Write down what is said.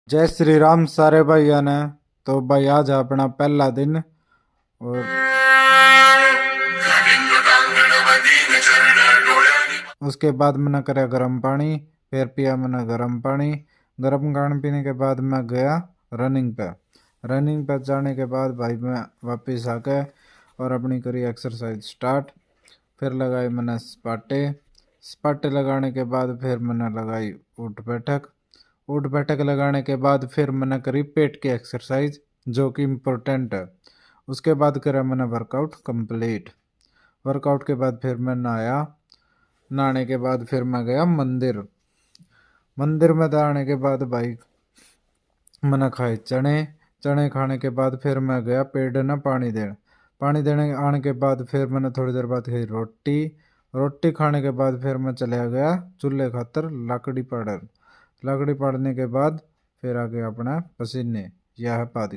जय श्री राम सारे भाइयों ने। तो भाई आज है अपना पहला दिन और उसके बाद मैंने कराया गर्म पानी, फिर पिया मैंने गर्म पानी। गर्म पानी पीने के बाद मैं गया रनिंग पे। रनिंग पे जाने के बाद भाई मैं वापस आके और अपनी करी एक्सरसाइज स्टार्ट। फिर लगाई मैंने स्पाटे। स्पाटे लगाने के बाद फिर मैंने लगाई उठ बैठक। उठ बैठक लगाने के बाद फिर मैंने करी पेट की एक्सरसाइज जो कि इम्पोर्टेंट है। उसके बाद करा मैंने वर्कआउट कंप्लीट। वर्कआउट के बाद फिर मैं नहाया। नहाने के बाद फिर मैं गया मंदिर। मंदिर में जाने के बाद भाई मैंने खाए चने। चने खाने के बाद फिर मैं गया पेड़ ना पानी देने। पानी देने आने के बाद फिर मैंने थोड़ी देर बाद खाई रोटी। रोटी खाने के बाद फिर मैं चला गया चूल्हे खातर लकड़ी पाड़न। लकड़ी पाड़ने के बाद फिर आ गया अपना पसीने। यह है पादी।